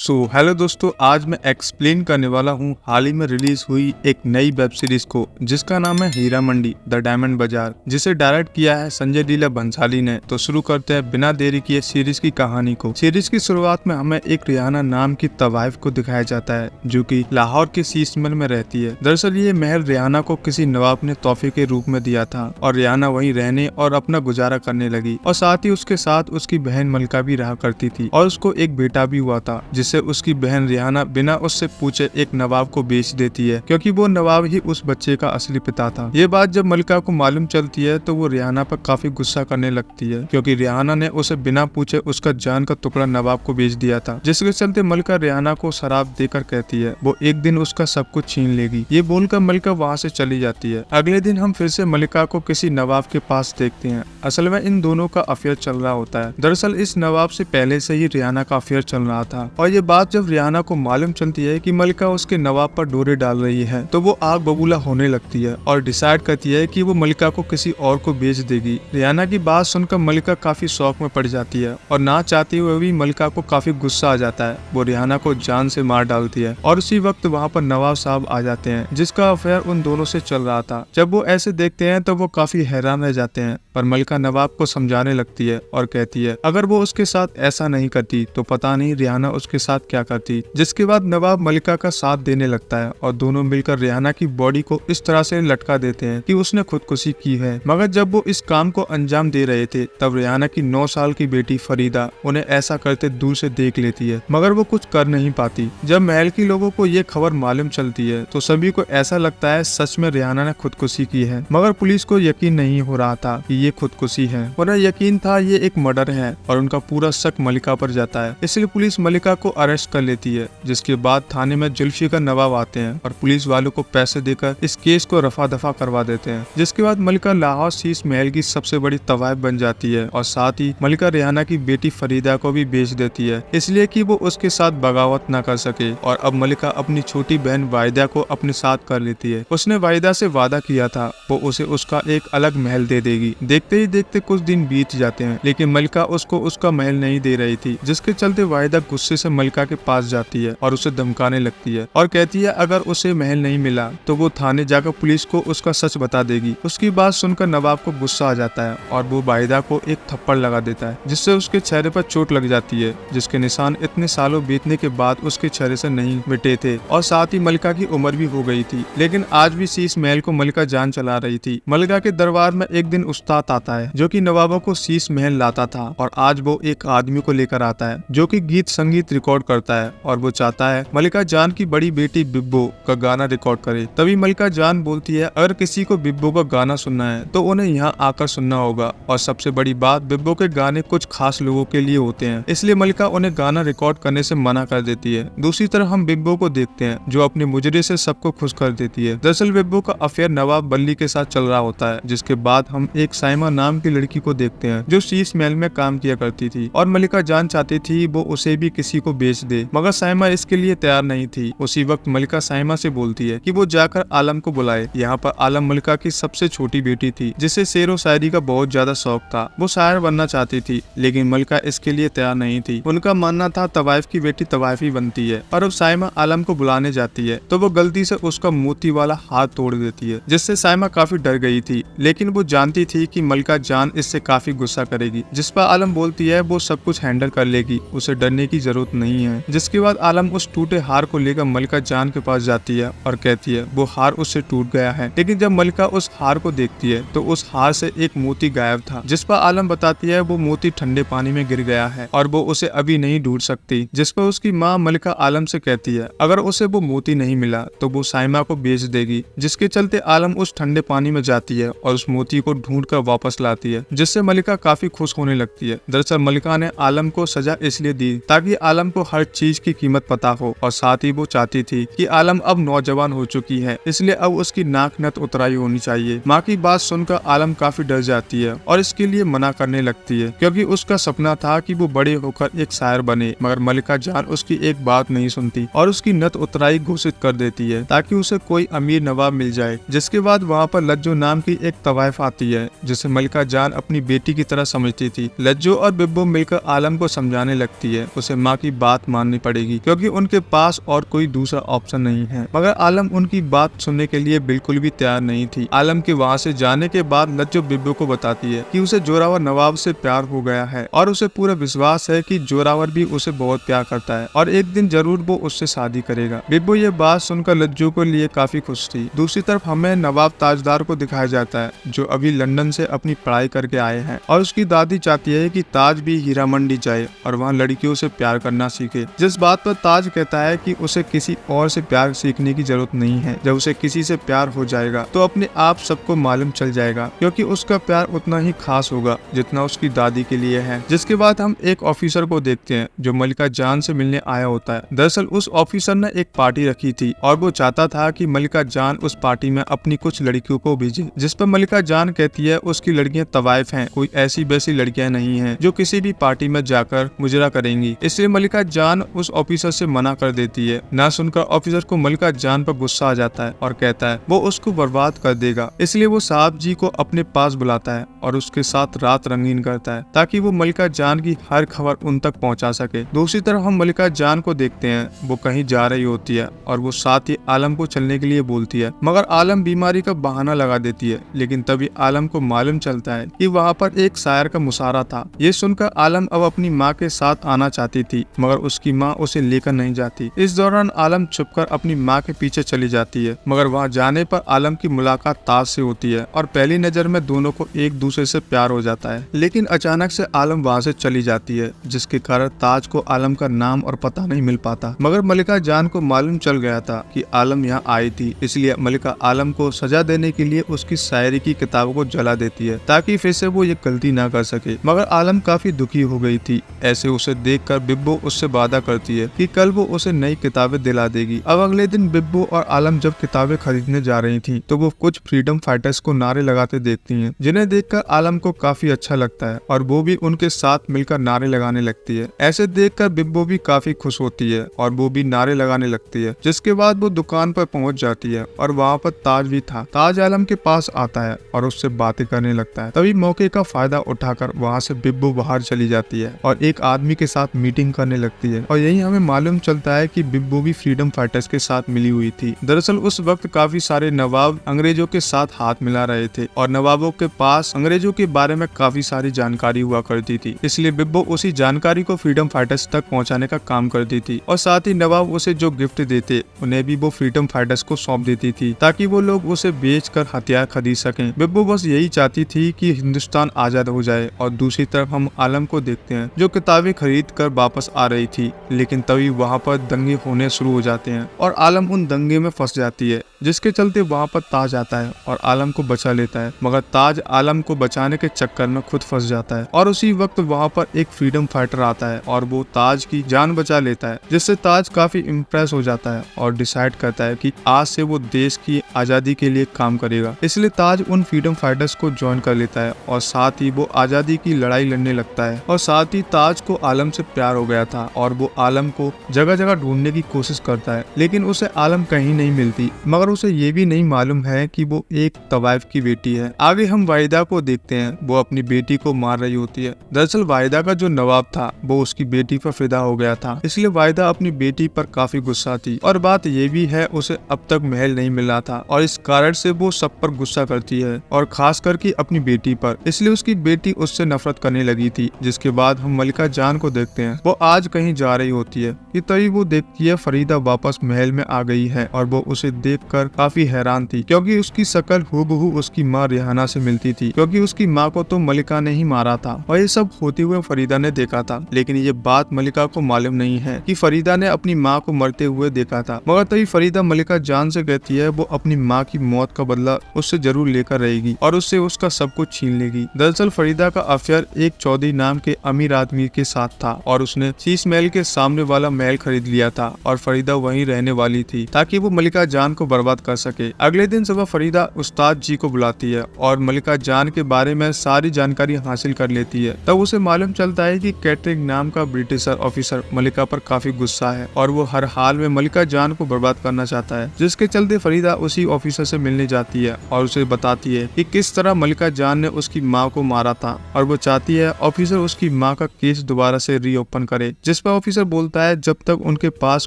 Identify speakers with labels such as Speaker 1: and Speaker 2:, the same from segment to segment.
Speaker 1: Hello दोस्तों, आज मैं एक्सप्लेन करने वाला हूँ हाल ही में रिलीज हुई एक नई वेब सीरीज को जिसका नाम है हीरा मंडी द डायमंड बाजार, जिसे डायरेक्ट किया है संजय लीला भंसाली ने। तो शुरू करते हैं बिना देरी किए सीरीज की कहानी को। सीरीज की शुरुआत में हमें एक रियाना नाम की तवाइफ को दिखाया जाता है जो कि लाहौर के शीश महल में रहती है। दरअसल ये महल रियाना को किसी नवाब ने तोहफे के रूप में दिया था और रियाना वहीं रहने और अपना गुजारा करने लगी और साथ ही उसके साथ उसकी बहन मलका भी रहा करती थी और उसको एक बेटा भी हुआ था जिसे उसकी बहन रियाना बिना उससे पूछे एक नवाब को बेच देती है, क्योंकि वो नवाब ही उस बच्चे का असली पिता था। ये बात जब मलका को मालूम चलती है तो वो रियाना पर काफी गुस्सा करने लगती है, क्योंकि रियाना ने उसे बिना पूछे उसका जान का टुकड़ा नवाब को बेच दिया था। जिसके चलते मलका रियाना को शराब देकर कहती है वो एक दिन उसका सब कुछ छीन लेगी। ये बोलकर मलका वहाँ से चली जाती है। अगले दिन हम फिर से मलका को किसी नवाब के पास देखते हैं। असल में इन दोनों का अफेयर चल रहा होता है। दरअसल इस नवाब से पहले से ही रियाना का अफेयर चल रहा था और ये बात जब रियाना को मालूम चलती है कि मलका उसके नवाब पर डोरे डाल रही है तो वो आग बबूला होने लगती है और डिसाइड करती है कि वो मलका को किसी और को बेच देगी। रियाना की बात सुनकर मलका काफी शौक में पड़ जाती है और ना चाहते हुए भी मलका को काफी गुस्सा आ जाता है। वो रियाना को जान से मार डालती है और उसी वक्त वहाँ पर नवाब साहब आ जाते हैं जिसका अफेयर उन दोनों से चल रहा था। जब वो ऐसे देखते हैं तो वो काफी हैरान रह जाते हैं, पर मलका नवाब को समझाने लगती है और कहती है अगर वो उसके साथ ऐसा नहीं करती तो पता नहीं रियाना उसके साथ क्या करती। जिसके बाद नवाब मलका का साथ देने लगता है और दोनों मिलकर रियाना की बॉडी को इस तरह से लटका देते हैं कि उसने खुदकुशी की है। मगर जब वो इस काम को अंजाम दे रहे थे तब रियाना की 9 साल की बेटी फरीदा उन्हें ऐसा करते दूर से देख लेती है, मगर वो कुछ कर नहीं पाती। जब महल के लोगों को ये खबर मालूम चलती है तो सभी को ऐसा लगता है सच में रियाना ने खुदकुशी की है, मगर पुलिस को यकीन नहीं हो रहा था कि ये खुदकुशी है। उन्हें यकीन था ये एक मर्डर है और उनका पूरा शक मलिका पर जाता है, इसलिए पुलिस मलिका को अरेस्ट कर लेती है। जिसके बाद थाने में जुल्फिकार नवाब आते हैं और पुलिस वालों को पैसे देकर इस केस को रफा दफा करवा देते हैं। जिसके बाद मलिका लाहौर शीश महल की सबसे बड़ी तवाइफ बन जाती है और साथ ही मलिका रियाना की बेटी फरीदा को भी बेच देती है, इसलिए कि वो उसके साथ बगावत न कर सके। और अब मलिका अपनी छोटी बहन वाहिदा को अपने साथ कर लेती है। उसने वाहिदा से वादा किया था वो उसे उसका एक अलग महल दे देगी। देखते ही देखते कुछ दिन बीत जाते हैं, लेकिन मलिका उसको उसका महल नहीं दे रही थी। जिसके चलते वाहिदा गुस्से से मलिका के पास जाती है और उसे धमकाने लगती है और कहती है अगर उसे महल नहीं मिला तो वो थाने जाकर पुलिस को उसका सच बता देगी। उसकी बात सुनकर नवाब को गुस्सा आ जाता है और वो वाहिदा को एक थप्पड़ लगा देता है, जिससे उसके चेहरे पर चोट लग जाती है, जिसके निशान इतने सालों बीतने के बाद उसके चेहरे से नहीं मिटे थे। और साथ ही मलिका की उम्र भी हो गई थी, लेकिन आज भी शीश महल को मलिका जान चला रही थी। मलिका के दरबार में एक दिन उस्ताद आता है जो कि नवाबों को शीश महल लाता था और आज वो एक आदमी को लेकर आता है जो कि गीत संगीत रिकॉर्ड करता है और वो चाहता है मलिका जान की बड़ी बेटी बिब्बो का गाना रिकॉर्ड करे। तभी मलिका जान बोलती है अगर किसी को बिब्बो का गाना सुनना है तो उन्हें यहाँ आकर सुनना होगा, और सबसे बड़ी बात बिब्बो के गाने कुछ खास लोगों के लिए होते हैं, इसलिए मलिका उन्हें गाना रिकॉर्ड करने से मना कर देती है। दूसरी तरफ हम बिब्बो को देखते हैं जो अपने मुजरे से सबको खुश कर देती है। दरअसल बिब्बो का अफेयर नवाब बल्ली के साथ चल रहा होता है। जिसके बाद हम एक साइमा नाम की लड़की को देखते हैं जो शीश महल में काम किया करती थी और मलिका जान चाहती थी वो उसे भी किसी को बेच दे, मगर साइमा इसके लिए तैयार नहीं थी। उसी वक्त मलिका साइमा से बोलती है कि वो जाकर आलम को बुलाए। यहाँ पर आलम मलिका की सबसे छोटी बेटी थी जिसे शेर व शायरी का बहुत ज्यादा शौक था। वो शायर बनना चाहती थी, लेकिन मलिका इसके लिए तैयार नहीं थी। उनका मानना था तवाइफ की बेटी तवाइफ ही बनती है। और अब साइमा आलम को बुलाने जाती है तो वो गलती से उसका मोती वाला हाथ तोड़ देती है, जिससे साइमा काफी डर गई थी, लेकिन वो जानती थी कि मलिका जान इससे काफी गुस्सा करेगी। जिस पर आलम बोलती है वो सब कुछ हैंडल कर लेगी, उसे डरने की जरूरत नहीं है। जिसके बाद आलम उस टूटे हार को लेकर मलिका जान के पास जाती है और कहती है वो हार उससे टूट गया है। लेकिन जब मलिका उस हार को देखती है तो उस हार से एक मोती गायब था। जिस पर आलम बताती है वो मोती ठंडे पानी में गिर गया है और वो उसे अभी नहीं ढूंढ सकती। जिस पर उसकी माँ मलिका आलम से कहती है अगर उसे वो मोती नहीं मिला तो वो साइमा को बेच देगी। जिसके चलते आलम उस ठंडे पानी में जाती है और उस मोती को ढूंढ कर वापस लाती है, जिससे मलिका काफी खुश होने लगती है। दरअसल मलिका ने आलम को सजा इसलिए दी ताकि आलम को हर चीज की कीमत पता हो, और साथ ही वो चाहती थी कि आलम अब नौजवान हो चुकी है, इसलिए अब उसकी नाक नथ उतराई होनी चाहिए। माँ की बात सुनकर आलम काफी डर जाती है और इसके लिए मना करने लगती है, क्योंकि उसका सपना था कि वो बड़े होकर एक शायर बने। मगर मलिका जान उसकी एक बात नहीं सुनती और उसकी नथ उतराई घोषित कर देती है ताकि उसे कोई अमीर नवाब मिल जाए। जिसके बाद वहाँ पर लज्जो नाम की एक तवाइफ आती है जिसे मलिका जान अपनी बेटी की तरह समझती थी। लज्जो और बिब्बो मिलकर आलम को समझाने लगती है, उसे माँ की बात बात माननी पड़ेगी क्योंकि उनके पास और कोई दूसरा ऑप्शन नहीं है। मगर आलम उनकी बात सुनने के लिए बिल्कुल भी तैयार नहीं थी। आलम के वहाँ से जाने के बाद लज्जो बिब्बो को बताती है कि उसे जोरावर नवाब से प्यार हो गया है और उसे पूरा विश्वास है कि जोरावर भी उसे बहुत प्यार करता है और एक दिन जरूर वो उससे शादी करेगा। बिब्बो ये बात सुनकर लज्जो के लिए काफी खुश थी। दूसरी तरफ हमें नवाब ताजदार को दिखाया जाता है जो अभी लंदन से अपनी पढ़ाई करके आए हैं और उसकी दादी चाहती है कि ताज भी हीरा मंडी जाए और वहाँ लड़कियों से प्यार करना सीखे। जिस बात पर ताज कहता है कि उसे किसी और से प्यार सीखने की जरूरत नहीं है। जब उसे किसी से प्यार हो जाएगा तो अपने आप सबको मालूम चल जाएगा क्योंकि उसका प्यार उतना ही खास होगा जितना उसकी दादी के लिए है। जिसके बाद हम एक ऑफिसर को देखते हैं जो मलिका जान से मिलने आया होता है। दरअसल उस ऑफिसर ने एक पार्टी रखी थी और वो चाहता था कि मलिका जान उस पार्टी में अपनी कुछ लड़कियों को भेजे, जिस पर मलिका जान कहती है उसकी लड़कियां तवाइफ हैं, कोई ऐसी वैसी लड़कियां नहीं हैं जो किसी भी पार्टी में जाकर मुजरा करेंगी। इसलिए मलिका जान उस ऑफिसर से मना कर देती है। ना सुनकर ऑफिसर को मलिका जान पर गुस्सा आ जाता है और कहता है वो उसको बर्बाद कर देगा। इसलिए वो साहब जी को अपने पास बुलाता है और उसके साथ रात रंगीन करता है ताकि वो मलिका जान की हर खबर उन तक पहुंचा सके। दूसरी तरफ हम मलिका जान को देखते हैं, वो कहीं जा रही होती है और वो साथ ही आलम को चलने के लिए बोलती है मगर आलम बीमारी का बहाना लगा देती है। लेकिन तभी आलम को मालूम चलता है कि वहाँ पर एक शायर का मुशायरा था। ये सुनकर आलम अब अपनी माँ के साथ आना चाहती थी मगर उसकी माँ उसे लेकर नहीं जाती। इस दौरान आलम छुपकर अपनी माँ के पीछे चली जाती है मगर वहाँ जाने पर आलम की मुलाकात ताज से होती है और पहली नजर में दोनों को एक दूसरे से प्यार हो जाता है। लेकिन अचानक से आलम वहाँ से चली जाती है जिसके कारण ताज को आलम का नाम और पता नहीं मिल पाता। मगर मलिका जान को मालूम चल गया था कि आलम यहाँ आई थी, इसलिए मलिका आलम को सजा देने के लिए उसकी शायरी की किताबों को जला देती है ताकि फिर से वो ये गलती ना कर सके। मगर आलम काफी दुखी हो गई थी। ऐसे उसे देखकर बिब्बो उससे वादा करती है कि कल वो उसे नई किताबें दिला देगी। अब अगले दिन बिब्बो और आलम जब किताबें खरीदने जा रही थी तो वो कुछ फ्रीडम फाइटर्स को नारे लगाते देखती हैं, जिन्हें देखकर आलम को काफी अच्छा लगता है और वो भी उनके साथ मिलकर नारे लगाने लगती है। ऐसे देखकर बिब्बो भी काफी खुश होती है और वो भी नारे लगाने लगती है। जिसके बाद वो दुकान पर पहुंच जाती है और वहाँ पर ताज भी था। ताज आलम के पास आता है और उससे बातें करने लगता है। तभी मौके का फायदा उठाकर वहाँ से बिब्बो बाहर चली जाती है और एक आदमी के साथ मीटिंग करने लगती है और यही हमें मालूम चलता है कि बिब्बो भी फ्रीडम फाइटर्स के साथ मिली हुई थी। दरअसल उस वक्त काफी सारे नवाब अंग्रेजों के साथ हाथ मिला रहे थे और नवाबों के पास अंग्रेजों के बारे में काफी सारी जानकारी हुआ करती थी। इसलिए बिब्बो उसी जानकारी को फ्रीडम फाइटर्स तक पहुंचाने का काम करती थी और साथ ही नवाब उसे जो गिफ्ट देते उन्हें भी वो फ्रीडम फाइटर्स को सौंप देती थी ताकि वो लोग उसे बेचकर हथियार खरीद सकें। बिब्बो बस यही चाहती थी कि हिंदुस्तान आजाद हो जाए। और दूसरी तरफ हम आलम को देखते हैं जो किताबें खरीद कर वापस आ रही थी, लेकिन तभी वहाँ पर दंगे होने शुरू हो जाते हैं और आलम उन दंगे में फंस जाती है, जिसके चलते वहाँ पर ताज आता है और आलम को बचा लेता है। मगर ताज आलम को बचाने के चक्कर में खुद फंस जाता है और उसी वक्त वहाँ पर एक फ्रीडम फाइटर आता है और वो ताज की जान बचा लेता है, जिससे ताज काफी इम्प्रेस हो जाता है और डिसाइड करता है कि आज से वो देश की आजादी के लिए काम करेगा। इसलिए ताज उन फ्रीडम फाइटर्स को ज्वाइन कर लेता है और साथ ही वो आजादी की लड़ाई लड़ने लगता है। और साथ ही ताज को आलम से प्यार हो गया था और वो आलम को जगह जगह ढूंढने की कोशिश करता है, लेकिन उसे आलम कहीं नहीं मिलती। मगर उसे ये भी नहीं मालूम है कि वो एक तवाइफ की बेटी है। आगे हम वाहिदा को देखते हैं, वो अपनी बेटी को मार रही होती है। दरअसल वाहिदा का जो नवाब था वो उसकी बेटी पर फिदा हो गया था, इसलिए वाहिदा अपनी बेटी पर काफी गुस्सा थी। और बात ये भी है उसे अब तक महल नहीं मिला था और इस कारण से वो सब पर गुस्सा करती है और खास करके अपनी बेटी पर, इसलिए उसकी बेटी उससे नफरत करने लगी थी। जिसके बाद हम मलिका जान को देखते हैं, वो आज कहीं जा रही होती है कि तभी वो देखती है फरीदा वापस महल में आ गई है और वो उसे देखकर काफी हैरान थी क्योंकि उसकी शक्ल हूबहू उसकी माँ रिहाना से मिलती थी, क्योंकि उसकी माँ को तो मलिका ने ही मारा था और ये सब होते हुए फरीदा ने देखा था। लेकिन ये बात मलिका को मालूम नहीं है कि फरीदा ने अपनी माँ को मरते हुए देखा था। मगर तभी फरीदा मलिका जान से कहती है वो अपनी माँ की मौत का बदला उससे जरूर लेकर रहेगी और उससे उसका सब कुछ छीन लेगी। दरअसल फरीदा का अफेयर एक चौधरी नाम के अमीर आदमी के साथ था और उसने शीश महल के सामने वाला महल खरीद लिया था और फरीदा वहीं रहने वाली थी ताकि वो मलिका जान को बर्बाद बर्बाद कर सके। अगले दिन सुबह फरीदा उस्ताद जी को बुलाती है और मलिका जान के बारे में सारी जानकारी हासिल कर लेती है। तब उसे मालूम चलता है कि कैटरिंग नाम का ब्रिटिशर ऑफिसर मलिका पर काफी गुस्सा है और वो हर हाल में मलिका जान को बर्बाद करना चाहता है, जिसके चलते फरीदा उसी ऑफिसर से मिलने जाती है और उसे बताती है कि किस तरह मलिका जान ने उसकी माँ को मारा था और वो चाहती है ऑफिसर उसकी माँ का केस दोबारा से रीओपन करे। जिस पर ऑफिसर बोलता है जब तक उनके पास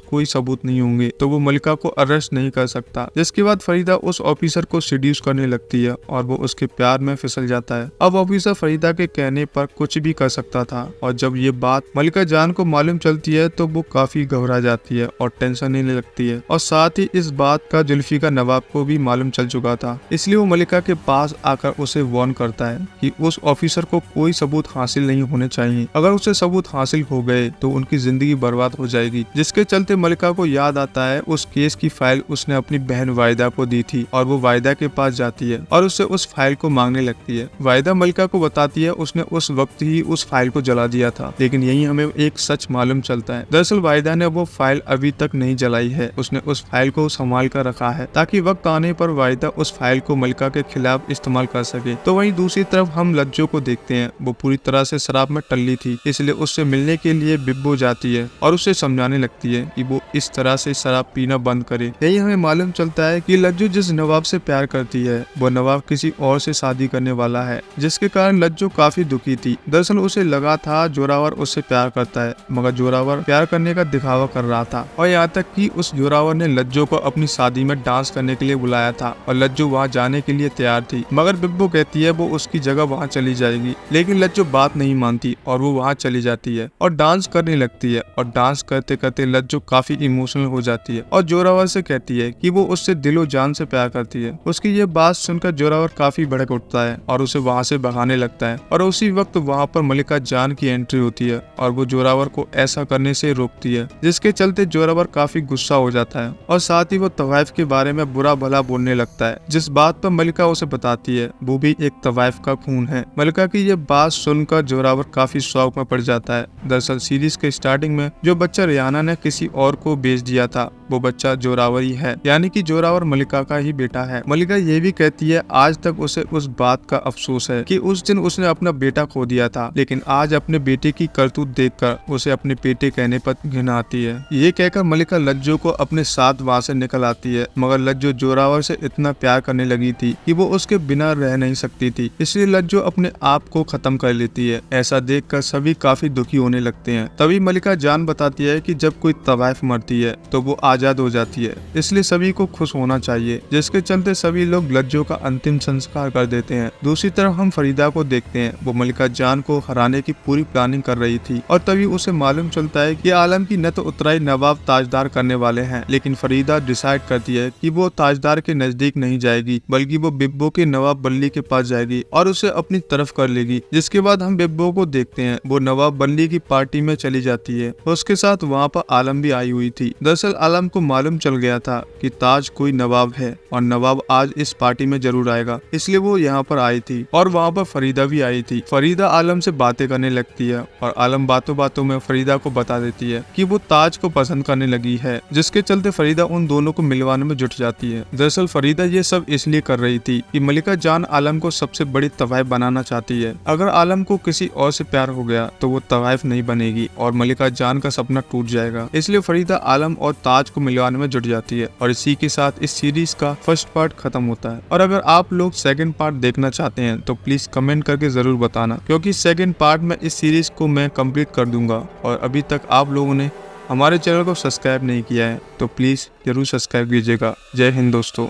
Speaker 1: कोई सबूत नहीं होंगे तो वो मलिका को अरेस्ट नहीं कर सकता। जिसके बाद फरीदा उस ऑफिसर को सीड्यूस करने लगती है और वो उसके प्यार में फिसल जाता है। अब ऑफिसर फरीदा के कहने पर कुछ भी कर सकता था और जब ये बात मलिका जान को मालूम चलती है तो वो काफी घबरा जाती है और टेंशन लेने लगती है और साथ ही इस बात का जुल्फिकार नवाब को भी मालूम चल चुका था। इसलिए वो मलिका के पास आकर उसे वार्न करता है कि उस ऑफिसर को कोई सबूत हासिल नहीं होने चाहिए। अगर उसे सबूत हासिल हो गए तो उनकी जिंदगी बर्बाद हो जाएगी। जिसके चलते मलिका को याद आता है उस केस की फाइल उसने अपनी बहन वाहिदा को दी थी और वो वाहिदा के पास जाती है और उससे उस फाइल को मांगने लगती है। वाहिदा मलिका को बताती है उसने उस वक्त ही उस फाइल को जला दिया था, लेकिन यही हमें एक सच मालूम चलता है। दरअसल वाहिदा ने वो फाइल अभी तक नहीं जलाई है, उसने उस फाइल को संभाल कर रखा है ताकि वक्त आने पर वाहिदा उस फाइल को मलिका के खिलाफ इस्तेमाल कर सके। तो वहीं दूसरी तरफ हम लज्जो को देखते हैं। वो पूरी तरह से शराब में टल्ली थी, इसलिए उससे मिलने के लिए बिब्बो जाती है और उसे समझाने लगती है कि वो इस तरह से शराब पीना बंद करे। यही हमें मालूम चलता है कि लज्जो जिस नवाब से प्यार करती है वो नवाब किसी और से शादी करने वाला है, जिसके कारण लज्जो काफी दुखी थी। दरअसल उसे लगा था जोरावर उससे प्यार करता है, मगर जोरावर प्यार करने का दिखावा कर रहा था और यहाँ तक कि उस जोरावर ने लज्जो को अपनी शादी में डांस करने के लिए बुलाया था और लज्जो वहाँ जाने के लिए तैयार थी। मगर बिब्बो कहती है वो उसकी जगह वहाँ चली जाएगी, लेकिन लज्जो बात नहीं मानती और वो वहाँ चली जाती है और डांस करने लगती है और डांस करते करते लज्जो काफी इमोशनल हो जाती है और जोरावर से कहती है कि वो उससे दिलो जान से प्यार करती है। उसकी ये बात सुनकर जोरावर काफी भड़क उठता है और उसे वहाँ से भगाने लगता है और उसी वक्त वहाँ पर मलिका जान की एंट्री होती है और वो जोरावर को ऐसा करने से रोकती है, जिसके चलते जोरावर काफी गुस्सा हो जाता है और साथ ही वो तवाइफ के बारे में बुरा भला बोलने लगता है। जिस बात पर मलिका उसे बताती है वो भी एक तवाइफ का खून है। मलिका की ये बात सुनकर जोरावर काफी शौक में पड़ जाता है। दरअसल सीरीज के स्टार्टिंग में जो बच्चा रियाना ने किसी और को बेच दिया था वो बच्चा जोरावर ही है, यानी कि जोरावर मलिका का ही बेटा है। मलिका ये भी कहती है आज तक उसे उस बात का अफसोस है कि उस दिन उसने अपना बेटा खो दिया था, लेकिन आज अपने बेटे की करतूत देखकर उसे अपने बेटे कहने पर घिन आती है। ये कहकर मलिका लज्जो को अपने साथ वहाँ से निकल आती है, मगर लज्जो जोरावर से इतना प्यार करने लगी थी कि वो उसके बिना रह नहीं सकती थी, इसलिए लज्जो अपने आप को खत्म कर लेती है। ऐसा देखकर सभी काफी दुखी होने लगते हैं। तभी मलिका जान बताती है कि जब कोई तवाइफ मरती है तो वो आजाद हो जाती है, इसलिए सभी को खुश होना चाहिए, जिसके चलते सभी लोग लज्जो का अंतिम संस्कार कर देते हैं। दूसरी तरफ हम फरीदा को देखते हैं। वो मलिका जान को हराने की पूरी प्लानिंग कर रही थी और तभी उसे मालूम चलता है कि आलम की न तो उतराई नवाब ताजदार करने वाले हैं, लेकिन फरीदा डिसाइड करती है कि वो ताजदार के नजदीक नहीं जाएगी, बल्कि वो बिब्बो के नवाब बल्ली के पास जाएगी और उसे अपनी तरफ कर लेगी। जिसके बाद हम बिब्बो को देखते हैं। वो नवाब बल्ली की पार्टी में चली जाती है। उसके साथ वहाँ पर आलम भी आई हुई थी। दरअसल आलम को मालूम चल गया था कि ताज कोई नवाब है और नवाब आज इस पार्टी में जरूर आएगा, इसलिए वो यहाँ पर आई थी और वहाँ पर फरीदा भी आई थी। फरीदा आलम से बातें करने लगती है और आलम बातों बातों में फरीदा को बता देती है कि वो ताज को पसंद करने लगी है, जिसके चलते फरीदा उन दोनों को मिलवाने में जुट जाती है। दरअसल फरीदा ये सब इसलिए कर रही थी कि मलिका जान आलम को सबसे बड़ी तवाइफ बनाना चाहती है। अगर आलम को किसी और से प्यार हो गया तो वो तवाइफ नहीं बनेगी और मलिका जान का सपना टूट जाएगा, इसलिए फरीदा आलम और ताज को मिलवाने में जुट जाती है और इसी के साथ इस सीरीज का फर्स्ट पार्ट खत्म होता है। और अगर आप लोग सेकंड पार्ट देखना चाहते हैं तो प्लीज कमेंट करके जरूर बताना, क्योंकि सेकंड पार्ट में इस सीरीज को मैं कंप्लीट कर दूंगा। और अभी तक आप लोगों ने हमारे चैनल को सब्सक्राइब नहीं किया है तो प्लीज जरूर सब्सक्राइब कीजिएगा। जय हिंद दोस्तों।